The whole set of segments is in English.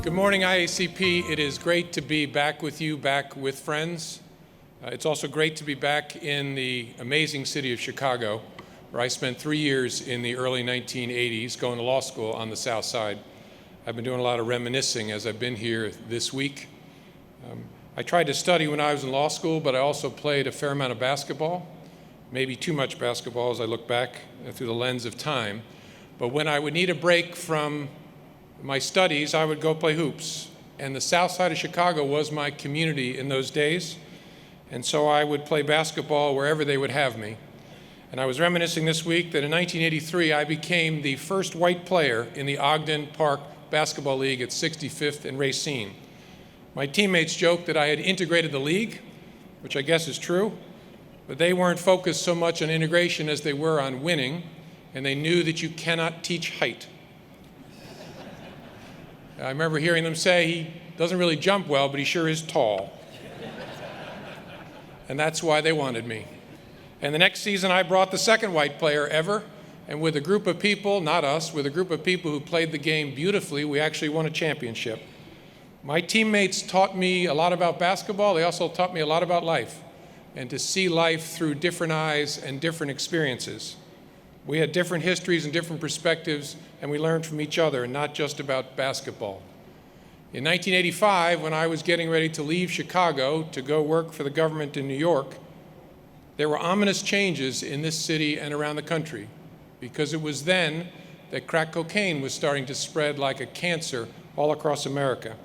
Good morning, IACP. It is great to be back with you, back with friends. It's also great to be back in the amazing city of Chicago, where I spent 3 years in the early 1980s going to law school on the South Side. I've been doing a lot of reminiscing as I've been here this week. I tried to study when I was in law school, but I also played a fair amount of basketball, maybe too much basketball as I look back through the lens of time. But when I would need a break from my studies, I would go play hoops. And the South Side of Chicago was my community in those days. And so I would play basketball wherever they would have me. And I was reminiscing this week that in 1983, I became the first white player in the Ogden Park Basketball League at 65th and Racine. My teammates joked that I had integrated the league, which I guess is true, but they weren't focused so much on integration as they were on winning, and they knew that you cannot teach height. I remember hearing them say he doesn't really jump well, but he sure is tall. And that's why they wanted me. And the next season, I brought the second white player ever, and with a group of people, not us, with a group of people who played the game beautifully, we actually won a championship. My teammates taught me a lot about basketball. They also taught me a lot about life, and to see life through different eyes and different experiences. We had different histories and different perspectives, and we learned from each other, and not just about basketball. In 1985, when I was getting ready to leave Chicago to go work for the government in New York, there were ominous changes in this city and around the country, because it was then that crack cocaine was starting to spread like a cancer all across America.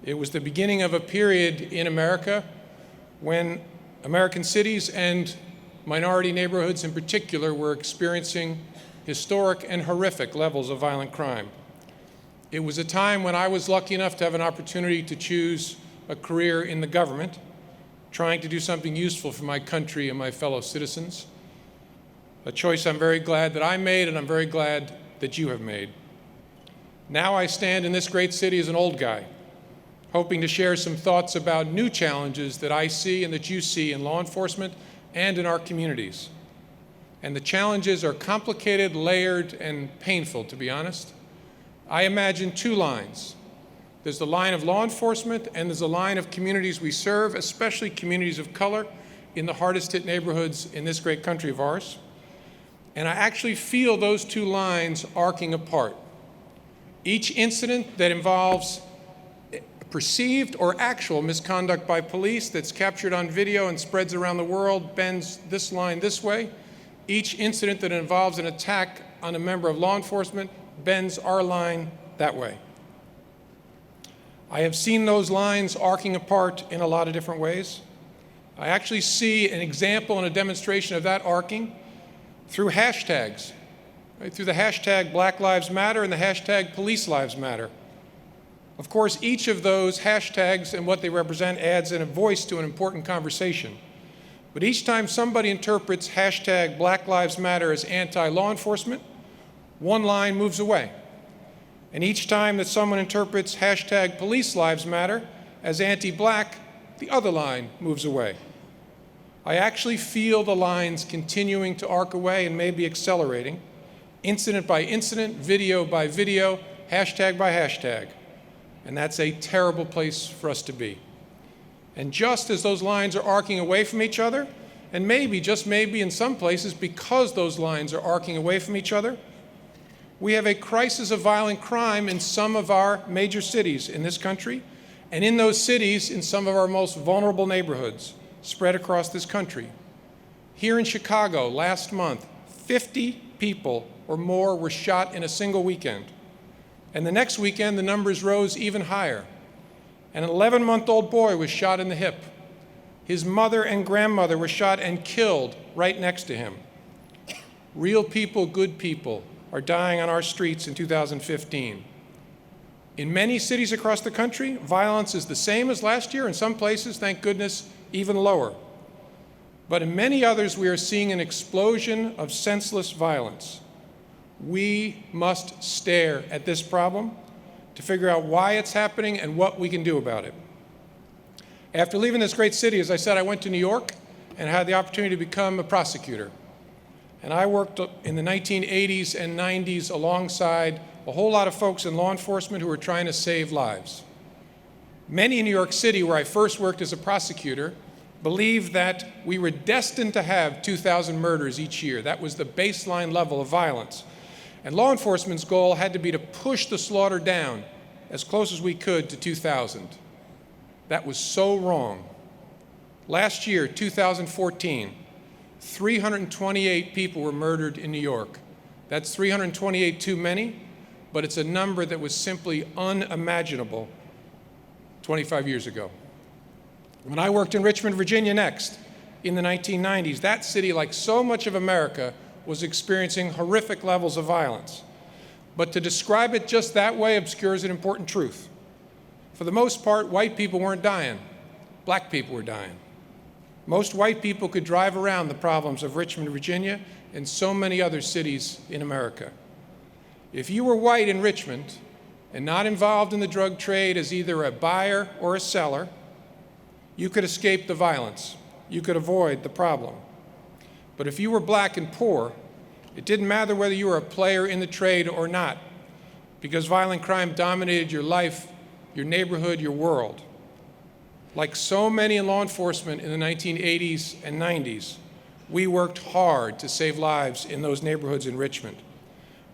It was the beginning of a period in America when American cities and minority neighborhoods in particular were experiencing historic and horrific levels of violent crime. It was a time when I was lucky enough to have an opportunity to choose a career in the government, trying to do something useful for my country and my fellow citizens, a choice I'm very glad that I made, and I'm very glad that you have made. Now I stand in this great city as an old guy, hoping to share some thoughts about new challenges that I see and that you see in law enforcement and in our communities. And the challenges are complicated, layered, and painful, to be honest. I imagine two lines. There's the line of law enforcement, and there's the line of communities we serve, especially communities of color in the hardest hit neighborhoods in this great country of ours. And I actually feel those two lines arcing apart. Each incident that involves perceived or actual misconduct by police that's captured on video and spreads around the world bends this line this way. Each incident that involves an attack on a member of law enforcement bends our line that way. I have seen those lines arcing apart in a lot of different ways. I actually see an example and a demonstration of that arcing through hashtags, right? Through the hashtag Black Lives Matter and the hashtag Police Lives Matter. Of course, each of those hashtags and what they represent adds in a voice to an important conversation. But each time somebody interprets hashtag Black Lives Matter as anti-law enforcement, one line moves away. And each time that someone interprets hashtag Police Lives Matter as anti-black, the other line moves away. I actually feel the lines continuing to arc away and maybe accelerating, incident by incident, video by video, hashtag by hashtag. And that's a terrible place for us to be. And just as those lines are arcing away from each other, and maybe, just maybe in some places, because those lines are arcing away from each other, we have a crisis of violent crime in some of our major cities in this country, and in those cities, in some of our most vulnerable neighborhoods spread across this country. Here in Chicago, last month, 50 people or more were shot in a single weekend. And the next weekend, the numbers rose even higher. An 11-month-old boy was shot in the hip. His mother and grandmother were shot and killed right next to him. Real people, good people, are dying on our streets in 2015. In many cities across the country, violence is the same as last year. In some places, thank goodness, even lower. But in many others, we are seeing an explosion of senseless violence. We must stare at this problem to figure out why it's happening and what we can do about it. After leaving this great city, as I said, I went to New York and had the opportunity to become a prosecutor. And I worked in the 1980s and 90s alongside a whole lot of folks in law enforcement who were trying to save lives. Many in New York City, where I first worked as a prosecutor, believed that we were destined to have 2,000 murders each year. That was the baseline level of violence. And law enforcement's goal had to be to push the slaughter down as close as we could to 2,000. That was so wrong. Last year, 2014, 328 people were murdered in New York. That's 328 too many, but it's a number that was simply unimaginable 25 years ago. When I worked in Richmond, Virginia next, in the 1990s, that city, like so much of America, was experiencing horrific levels of violence. But to describe it just that way obscures an important truth. For the most part, white people weren't dying. Black people were dying. Most white people could drive around the problems of Richmond, Virginia, and so many other cities in America. If you were white in Richmond and not involved in the drug trade as either a buyer or a seller, you could escape the violence. You could avoid the problem. But if you were black and poor, it didn't matter whether you were a player in the trade or not, because violent crime dominated your life, your neighborhood, your world. Like so many in law enforcement in the 1980s and 90s, we worked hard to save lives in those neighborhoods in Richmond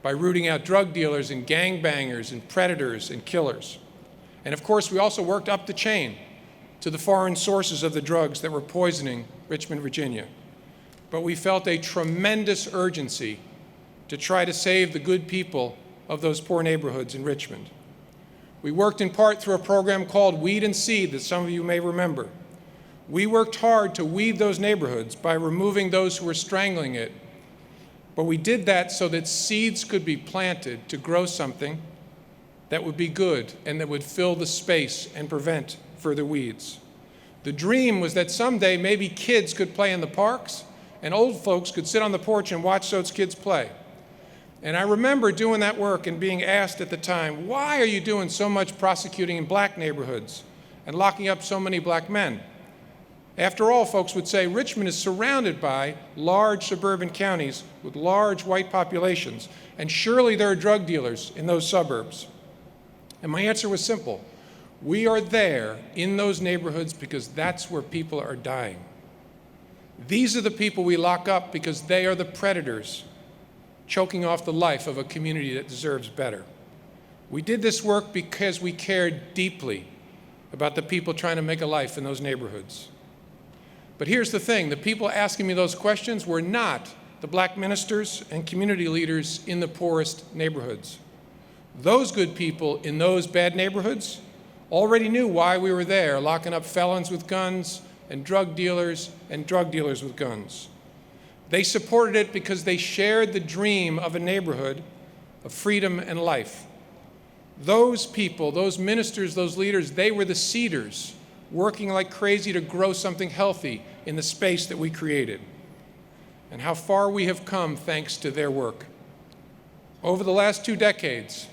by rooting out drug dealers and gangbangers and predators and killers. And of course, we also worked up the chain to the foreign sources of the drugs that were poisoning Richmond, Virginia. But we felt a tremendous urgency to try to save the good people of those poor neighborhoods in Richmond. We worked in part through a program called Weed and Seed that some of you may remember. We worked hard to weed those neighborhoods by removing those who were strangling it. But we did that so that seeds could be planted to grow something that would be good and that would fill the space and prevent further weeds. The dream was that someday maybe kids could play in the parks and old folks could sit on the porch and watch those kids play. And I remember doing that work and being asked at the time, why are you doing so much prosecuting in black neighborhoods and locking up so many black men? After all, folks would say, Richmond is surrounded by large suburban counties with large white populations, and surely there are drug dealers in those suburbs. And my answer was simple. We are there in those neighborhoods because that's where people are dying. These are the people we lock up because they are the predators choking off the life of a community that deserves better. We did this work because we cared deeply about the people trying to make a life in those neighborhoods. But here's the thing, the people asking me those questions were not the black ministers and community leaders in the poorest neighborhoods. Those good people in those bad neighborhoods already knew why we were there, locking up felons with guns and drug dealers with guns. They supported it because they shared the dream of a neighborhood of freedom and life. Those people, those ministers, those leaders, they were the seeders working like crazy to grow something healthy in the space that we created. And how far we have come thanks to their work. Over the last 2 decades,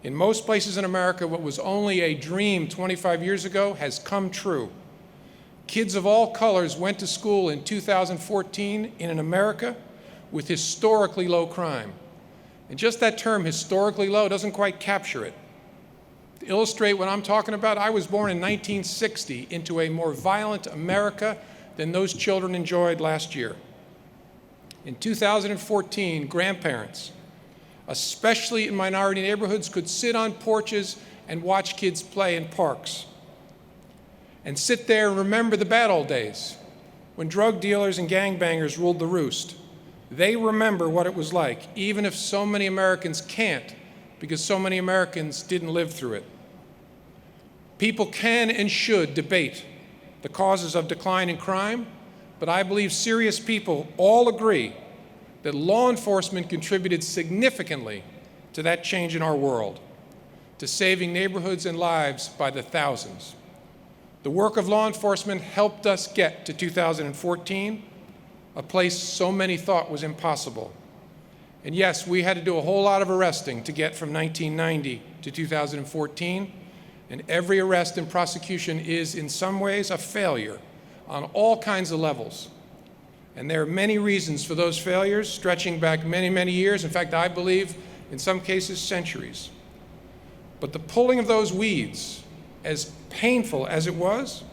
in most places in America, what was only a dream 25 years ago has come true. Kids of all colors went to school in 2014 in an America with historically low crime. And just that term, historically low, doesn't quite capture it. To illustrate what I'm talking about, I was born in 1960 into a more violent America than those children enjoyed last year. In 2014, grandparents, especially in minority neighborhoods, could sit on porches and watch kids play in parks. And sit there and remember the bad old days when drug dealers and gangbangers ruled the roost. They remember what it was like, even if so many Americans can't, because so many Americans didn't live through it. People can and should debate the causes of decline in crime, but I believe serious people all agree that law enforcement contributed significantly to that change in our world, to saving neighborhoods and lives by the thousands. The work of law enforcement helped us get to 2014, a place so many thought was impossible. And yes, we had to do a whole lot of arresting to get from 1990 to 2014, and every arrest and prosecution is in some ways a failure on all kinds of levels. And there are many reasons for those failures, stretching back many, many years. In fact, I believe in some cases centuries. But the pulling of those weeds, as painful as it was,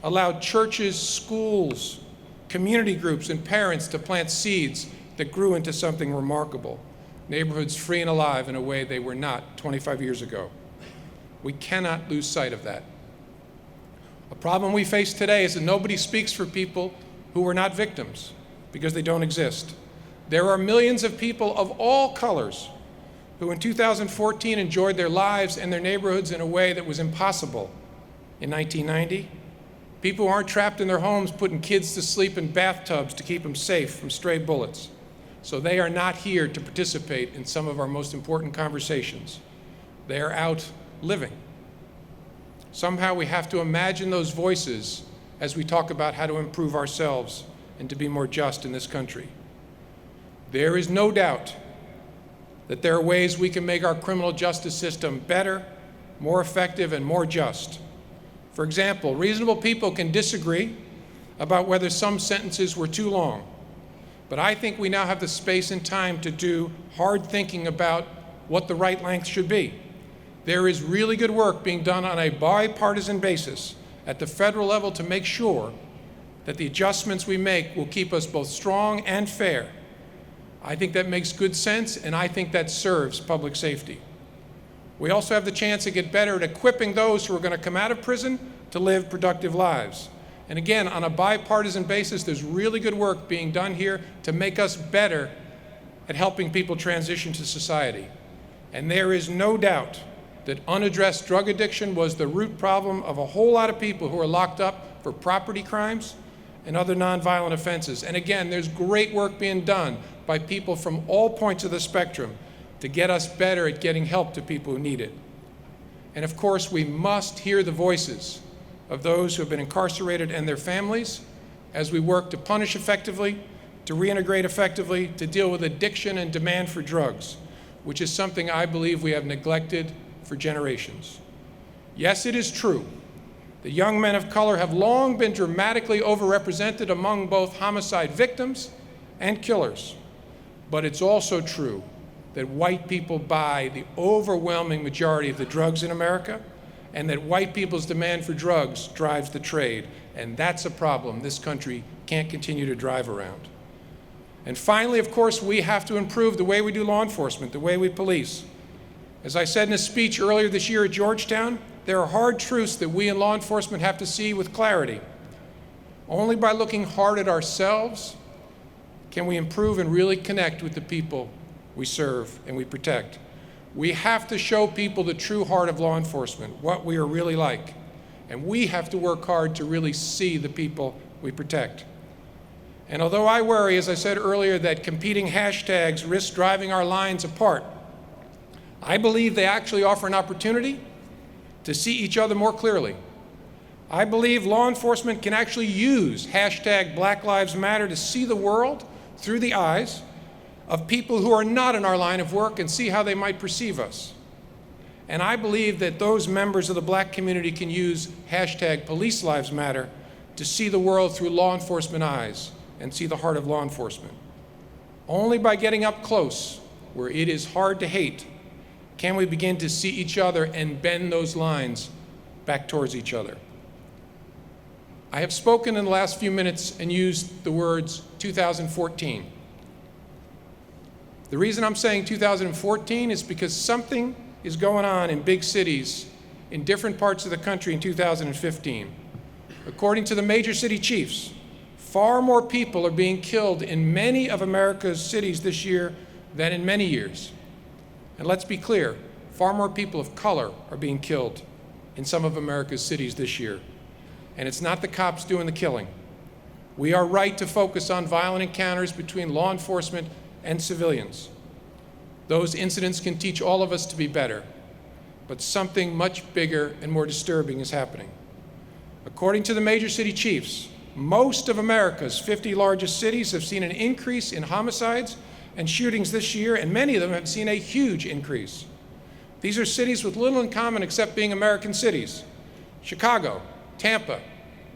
allowed churches, schools, community groups, and parents to plant seeds that grew into something remarkable. Neighborhoods free and alive in a way they were not 25 years ago. We cannot lose sight of that. A problem we face today is that nobody speaks for people who were not victims because they don't exist. There are millions of people of all colors who in 2014 enjoyed their lives and their neighborhoods in a way that was impossible in 1990. People who aren't trapped in their homes putting kids to sleep in bathtubs to keep them safe from stray bullets. So they are not here to participate in some of our most important conversations. They are out living. Somehow we have to imagine those voices as we talk about how to improve ourselves and to be more just in this country. There is no doubt that there are ways we can make our criminal justice system better, more effective, and more just. For example, reasonable people can disagree about whether some sentences were too long, but I think we now have the space and time to do hard thinking about what the right length should be. There is really good work being done on a bipartisan basis at the federal level to make sure that the adjustments we make will keep us both strong and fair. I think that makes good sense, and I think that serves public safety. We also have the chance to get better at equipping those who are going to come out of prison to live productive lives. And again, on a bipartisan basis, there's really good work being done here to make us better at helping people transition to society. And there is no doubt that unaddressed drug addiction was the root problem of a whole lot of people who are locked up for property crimes and other nonviolent offenses. And again, there's great work being done by people from all points of the spectrum to get us better at getting help to people who need it. And of course, we must hear the voices of those who have been incarcerated and their families as we work to punish effectively, to reintegrate effectively, to deal with addiction and demand for drugs, which is something I believe we have neglected for generations. Yes, it is true that young men of color have long been dramatically overrepresented among both homicide victims and killers. But it's also true that white people buy the overwhelming majority of the drugs in America, and that white people's demand for drugs drives the trade. And that's a problem this country can't continue to drive around. And finally, of course, we have to improve the way we do law enforcement, the way we police. As I said in a speech earlier this year at Georgetown, there are hard truths that we in law enforcement have to see with clarity. Only by looking hard at ourselves can we improve and really connect with the people we serve and we protect. We have to show people the true heart of law enforcement, what we are really like. And we have to work hard to really see the people we protect. And although I worry, as I said earlier, that competing hashtags risk driving our lines apart, I believe they actually offer an opportunity to see each other more clearly. I believe law enforcement can actually use hashtag Black Lives Matter to see the world through the eyes of people who are not in our line of work and see how they might perceive us. And I believe that those members of the black community can use hashtag Police Lives Matter to see the world through law enforcement eyes and see the heart of law enforcement. Only by getting up close, where it is hard to hate, can we begin to see each other and bend those lines back towards each other. I have spoken in the last few minutes and used the words 2014. The reason I'm saying 2014 is because something is going on in big cities in different parts of the country in 2015. According to the major city chiefs, far more people are being killed in many of America's cities this year than in many years. And let's be clear, far more people of color are being killed in some of America's cities this year. And it's not the cops doing the killing. We are right to focus on violent encounters between law enforcement and civilians. Those incidents can teach all of us to be better, but something much bigger and more disturbing is happening. According to the major city chiefs, most of America's 50 largest cities have seen an increase in homicides and shootings this year, and many of them have seen a huge increase. These are cities with little in common except being American cities: Chicago, Tampa,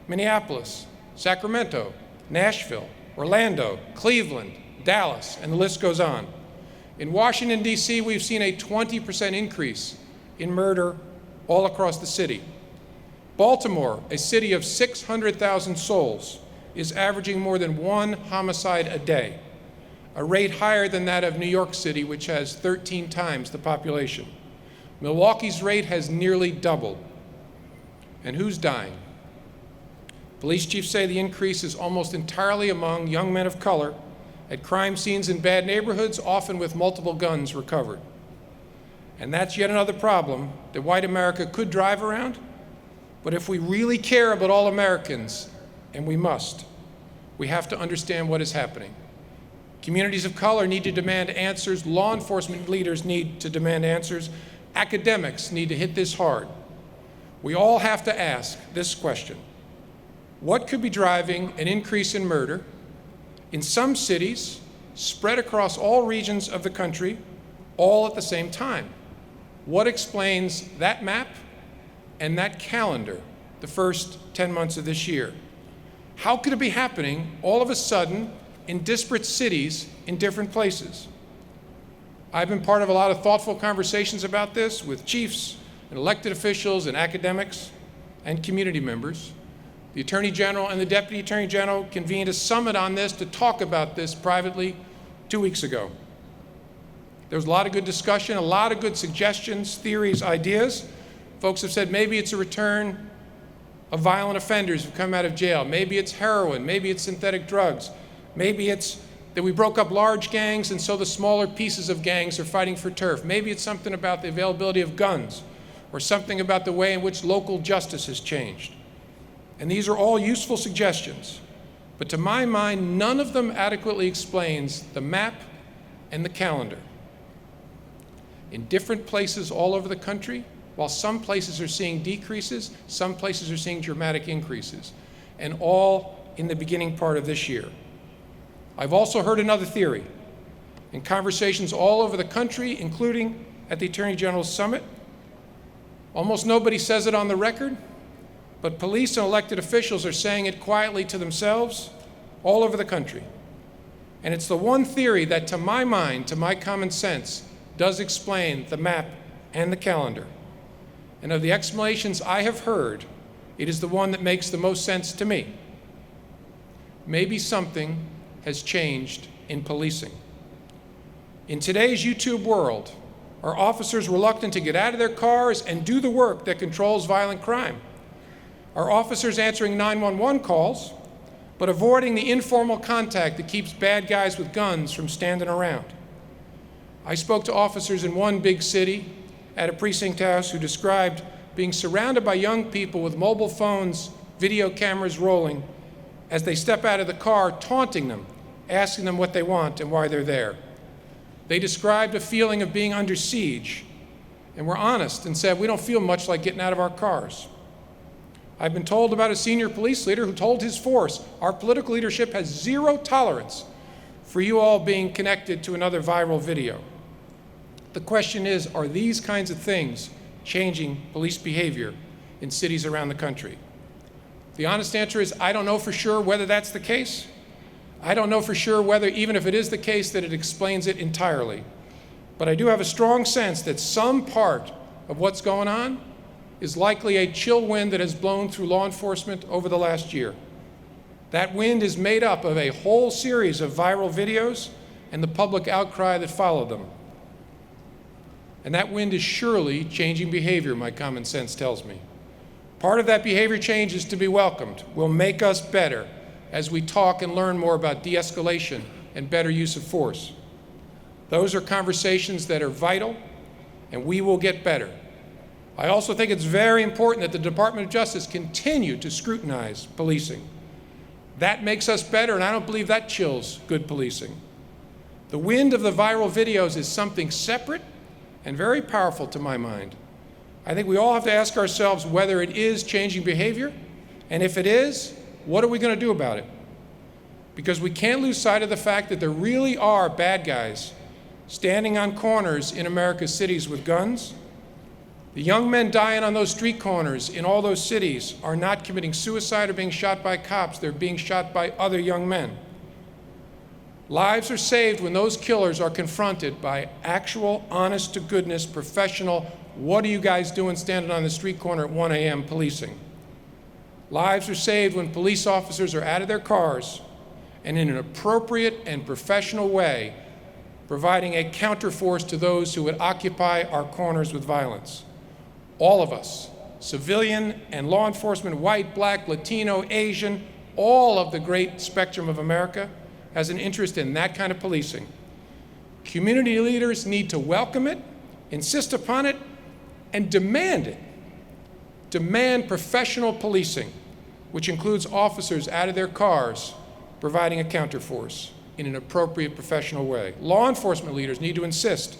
Minneapolis, Sacramento, Nashville, Orlando, Cleveland, Dallas, and the list goes on. In Washington, D.C., we've seen a 20% increase in murder all across the city. Baltimore, a city of 600,000 souls, is averaging more than one homicide a day, a rate higher than that of New York City, which has 13 times the population. Milwaukee's rate has nearly doubled. And who's dying? Police chiefs say the increase is almost entirely among young men of color at crime scenes in bad neighborhoods, often with multiple guns recovered. And that's yet another problem that white America could drive around. But if we really care about all Americans, and we must, we have to understand what is happening. Communities of color need to demand answers. Law enforcement leaders need to demand answers. Academics need to hit this hard. We all have to ask this question: what could be driving an increase in murder in some cities, spread across all regions of the country, all at the same time? What explains that map and that calendar the first 10 months of this year? How could it be happening all of a sudden in disparate cities in different places? I've been part of a lot of thoughtful conversations about this with chiefs and elected officials and academics and community members. The Attorney General and the Deputy Attorney General convened a summit on this to talk about this privately 2 weeks ago. There was a lot of good discussion, a lot of good suggestions, theories, ideas. Folks have said maybe it's a return of violent offenders who come out of jail. Maybe it's heroin. Maybe it's synthetic drugs. Maybe it's that we broke up large gangs and so the smaller pieces of gangs are fighting for turf. Maybe it's something about the availability of guns or something about the way in which local justice has changed. And these are all useful suggestions. But to my mind, none of them adequately explains the map and the calendar. In different places all over the country, while some places are seeing decreases, some places are seeing dramatic increases, and all in the beginning part of this year. I've also heard another theory. In conversations all over the country, including at the Attorney General's summit, almost nobody says it on the record, but police and elected officials are saying it quietly to themselves all over the country. And it's the one theory that, to my mind, to my common sense, does explain the map and the calendar. And of the explanations I have heard, it is the one that makes the most sense to me. Maybe something has changed in policing. In today's YouTube world, are officers reluctant to get out of their cars and do the work that controls violent crime? Are officers answering 911 calls, but avoiding the informal contact that keeps bad guys with guns from standing around? I spoke to officers in one big city at a precinct house who described being surrounded by young people with mobile phones, video cameras rolling, as they step out of the car, taunting them, asking them what they want and why they're there. They described a feeling of being under siege and were honest and said, we don't feel much like getting out of our cars. I've been told about a senior police leader who told his force, our political leadership has zero tolerance for you all being connected to another viral video. The question is, are these kinds of things changing police behavior in cities around the country? The honest answer is, I don't know for sure whether that's the case. I don't know for sure whether, even if it is the case, that it explains it entirely. But I do have a strong sense that some part of what's going on is likely a chill wind that has blown through law enforcement over the last year. That wind is made up of a whole series of viral videos and the public outcry that followed them. And that wind is surely changing behavior, my common sense tells me. Part of that behavior change is to be welcomed, will make us better as we talk and learn more about de-escalation and better use of force. Those are conversations that are vital, and we will get better. I also think it's very important that the Department of Justice continue to scrutinize policing. That makes us better, and I don't believe that chills good policing. The wind of the viral videos is something separate and very powerful to my mind. I think we all have to ask ourselves whether it is changing behavior, and if it is, what are we going to do about it? Because we can't lose sight of the fact that there really are bad guys standing on corners in America's cities with guns. The young men dying on those street corners in all those cities are not committing suicide or being shot by cops. They're being shot by other young men. Lives are saved when those killers are confronted by actual, honest-to-goodness, professional, what are you guys doing standing on the street corner at 1 a.m. policing? Lives are saved when police officers are out of their cars and in an appropriate and professional way providing a counterforce to those who would occupy our corners with violence. All of us, civilian and law enforcement, white, black, Latino, Asian, all of the great spectrum of America has an interest in that kind of policing. Community leaders need to welcome it, insist upon it, and demand it. Demand professional policing, which includes officers out of their cars providing a counterforce in an appropriate professional way. Law enforcement leaders need to insist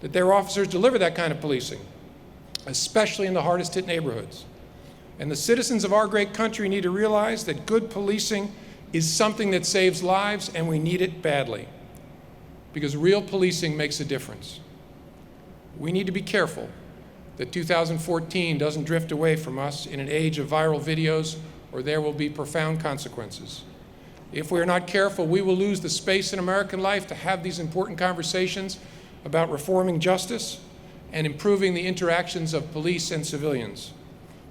that their officers deliver that kind of policing, especially in the hardest hit neighborhoods. And the citizens of our great country need to realize that good policing is something that saves lives, and we need it badly, because real policing makes a difference. We need to be careful that 2014 doesn't drift away from us in an age of viral videos, or there will be profound consequences. If we are not careful, we will lose the space in American life to have these important conversations about reforming justice and improving the interactions of police and civilians.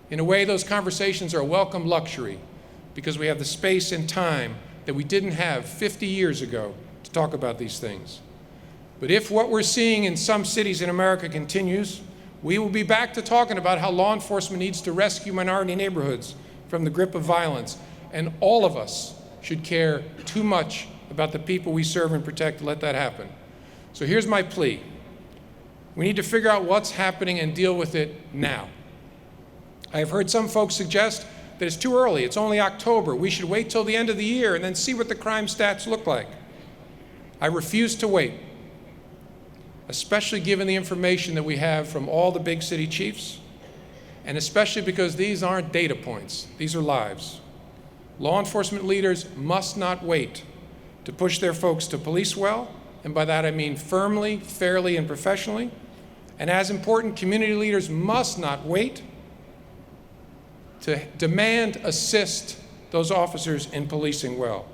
In a way, those conversations are a welcome luxury because we have the space and time that we didn't have 50 years ago to talk about these things. But if what we're seeing in some cities in America continues, we will be back to talking about how law enforcement needs to rescue minority neighborhoods from the grip of violence, and all of us should care too much about the people we serve and protect to let that happen. So here's my plea. We need to figure out what's happening and deal with it now. I have heard some folks suggest that it's too early, it's only October, we should wait till the end of the year and then see what the crime stats look like. I refuse to wait, especially given the information that we have from all the big city chiefs, and especially because these aren't data points, these are lives. Law enforcement leaders must not wait to push their folks to police well, and by that I mean firmly, fairly, and professionally. And as important, community leaders must not wait to demand, assist those officers in policing well,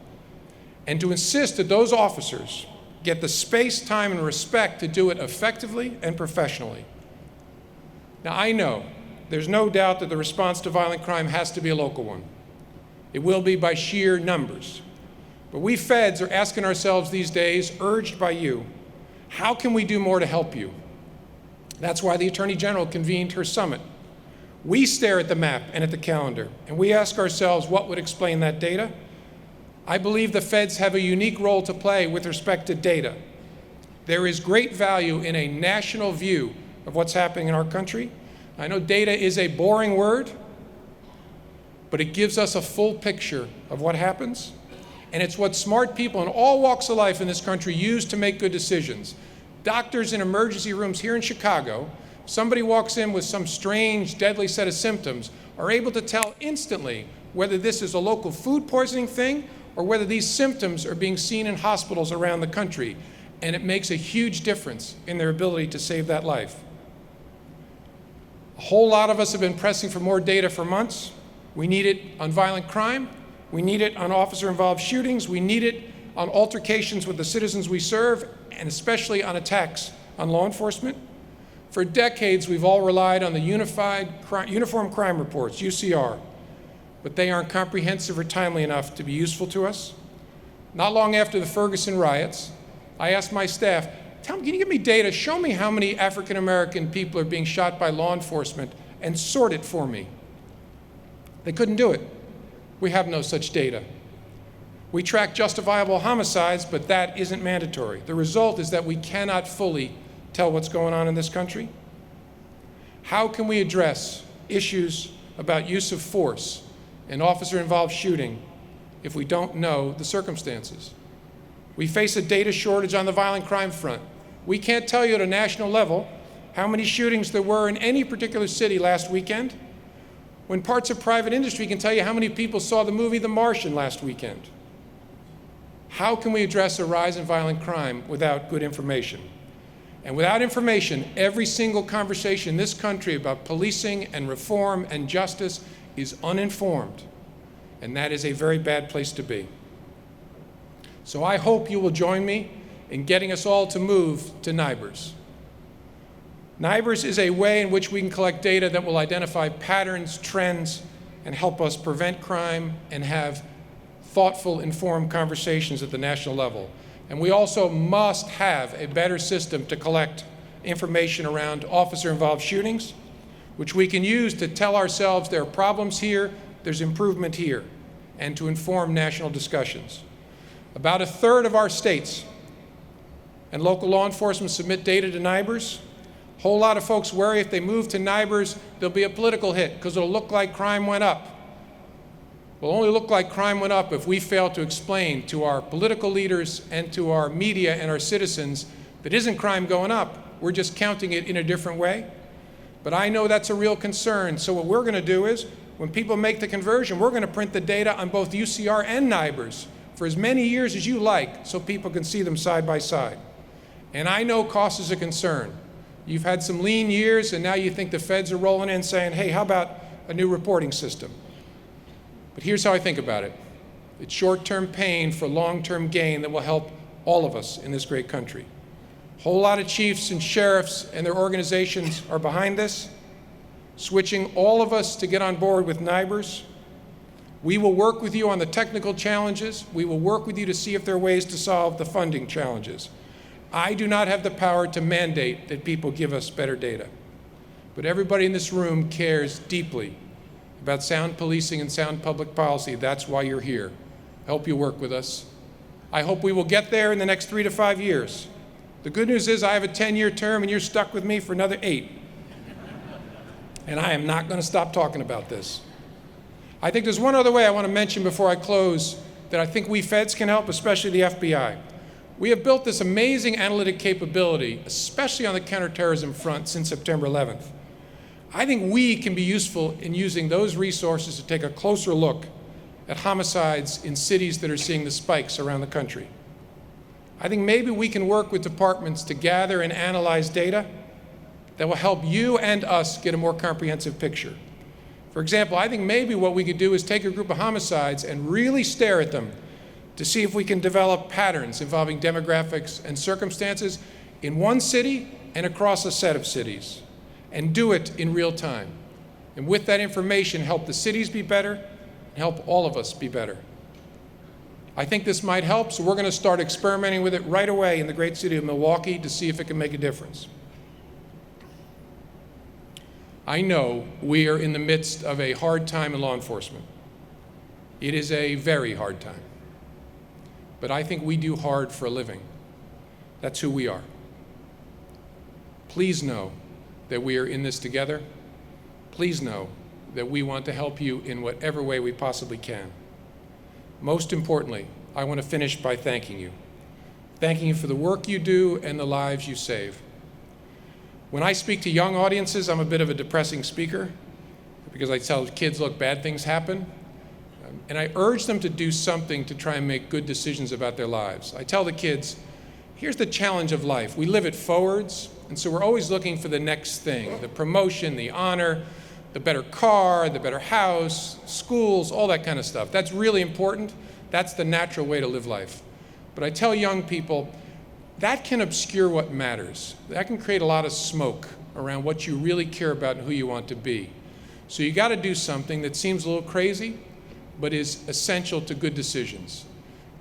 and to insist that those officers get the space, time, and respect to do it effectively and professionally. Now, I know there's no doubt that the response to violent crime has to be a local one. It will be by sheer numbers. But we feds are asking ourselves these days, urged by you, how can we do more to help you? That's why the Attorney General convened her summit. We stare at the map and at the calendar, and we ask ourselves what would explain that data. I believe the feds have a unique role to play with respect to data. There is great value in a national view of what's happening in our country. I know data is a boring word, but it gives us a full picture of what happens, and it's what smart people in all walks of life in this country use to make good decisions. Doctors in emergency rooms here in Chicago, somebody walks in with some strange, deadly set of symptoms, are able to tell instantly whether this is a local food poisoning thing or whether these symptoms are being seen in hospitals around the country, and it makes a huge difference in their ability to save that life. A whole lot of us have been pressing for more data for months. We need it on violent crime. We need it on officer-involved shootings. We need it on altercations with the citizens we serve, and especially on attacks on law enforcement. For decades, we've all relied on the Uniform Crime Reports, UCR, but they aren't comprehensive or timely enough to be useful to us. Not long after the Ferguson riots, I asked my staff, can you give me data, show me how many African-American people are being shot by law enforcement, and sort it for me. They couldn't do it. We have no such data. We track justifiable homicides, but that isn't mandatory. The result is that we cannot fully tell what's going on in this country. How can we address issues about use of force and officer-involved shooting if we don't know the circumstances? We face a data shortage on the violent crime front. We can't tell you at a national level how many shootings there were in any particular city last weekend, when parts of private industry can tell you how many people saw the movie The Martian last weekend. How can we address a rise in violent crime without good information? And without information, every single conversation in this country about policing and reform and justice is uninformed, and that is a very bad place to be. So I hope you will join me in getting us all to move to NIBRS. NIBRS is a way in which we can collect data that will identify patterns, trends, and help us prevent crime and have thoughtful, informed conversations at the national level. And we also must have a better system to collect information around officer-involved shootings, which we can use to tell ourselves there are problems here, there's improvement here, and to inform national discussions. About a third of our states and local law enforcement submit data to NIBRS. A whole lot of folks worry if they move to NIBRS, there'll be a political hit because it'll look like crime went up. Will only look like crime went up if we fail to explain to our political leaders and to our media and our citizens that isn't crime going up. We're just counting it in a different way. But I know that's a real concern. So what we're going to do is, when people make the conversion, we're going to print the data on both UCR and NIBRS for as many years as you like so people can see them side by side. And I know cost is a concern. You've had some lean years, and now you think the feds are rolling in saying, hey, how about a new reporting system? But here's how I think about it. It's short-term pain for long-term gain that will help all of us in this great country. A whole lot of chiefs and sheriffs and their organizations are behind this, switching all of us to get on board with NIBRS. We will work with you on the technical challenges. We will work with you to see if there are ways to solve the funding challenges. I do not have the power to mandate that people give us better data. But everybody in this room cares deeply about sound policing and sound public policy. That's why you're here. I hope you work with us. I hope we will get there in the next 3 to 5 years. The good news is I have a 10-year term and you're stuck with me for another 8. And I am not going to stop talking about this. I think there's one other way I want to mention before I close that I think we feds can help, especially the FBI. We have built this amazing analytic capability, especially on the counterterrorism front since September 11th. I think we can be useful in using those resources to take a closer look at homicides in cities that are seeing the spikes around the country. I think maybe we can work with departments to gather and analyze data that will help you and us get a more comprehensive picture. For example, I think maybe what we could do is take a group of homicides and really stare at them to see if we can develop patterns involving demographics and circumstances in one city and across a set of cities, and do it in real time. And with that information, help the cities be better and help all of us be better. I think this might help, so we're going to start experimenting with it right away in the great city of Milwaukee to see if it can make a difference. I know we are in the midst of a hard time in law enforcement. It is a very hard time. But I think we do hard for a living. That's who we are. Please know that we are in this together. Please know that we want to help you in whatever way we possibly can. Most importantly, I want to finish by thanking you. Thanking you for the work you do and the lives you save. When I speak to young audiences, I'm a bit of a depressing speaker because I tell kids, look, bad things happen. And I urge them to do something to try and make good decisions about their lives. I tell the kids, here's the challenge of life. We live it forwards, and so we're always looking for the next thing, the promotion, the honor, the better car, the better house, schools, all that kind of stuff. That's really important. That's the natural way to live life. But I tell young people, that can obscure what matters. That can create a lot of smoke around what you really care about and who you want to be. So you got to do something that seems a little crazy, but is essential to good decisions.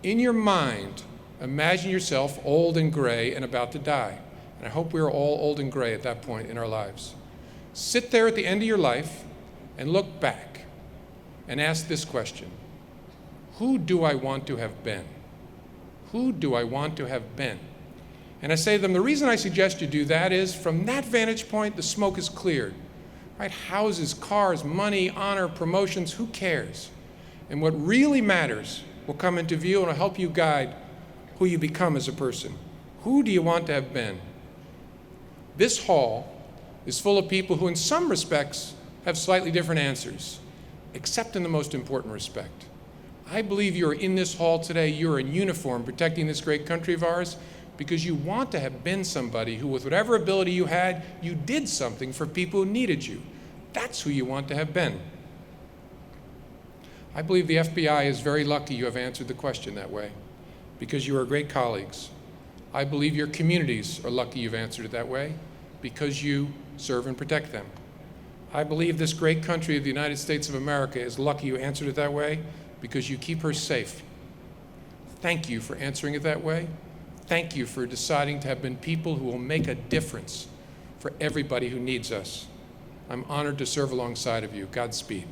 In your mind, imagine yourself old and gray and about to die. And I hope we're all old and gray at that point in our lives. Sit there at the end of your life and look back and ask this question: who do I want to have been? Who do I want to have been? And I say to them, the reason I suggest you do that is, from that vantage point, the smoke is cleared. Right? Houses, cars, money, honor, promotions, who cares? And what really matters will come into view and will help you guide who you become as a person. Who do you want to have been? This hall is full of people who in some respects have slightly different answers, except in the most important respect. I believe you're in this hall today, you're in uniform protecting this great country of ours because you want to have been somebody who, with whatever ability you had, you did something for people who needed you. That's who you want to have been. I believe the FBI is very lucky you have answered the question that way, because you are great colleagues. I believe your communities are lucky you've answered it that way, because you serve and protect them. I believe this great country of the United States of America is lucky you answered it that way, because you keep her safe. Thank you for answering it that way. Thank you for deciding to have been people who will make a difference for everybody who needs us. I'm honored to serve alongside of you. Godspeed.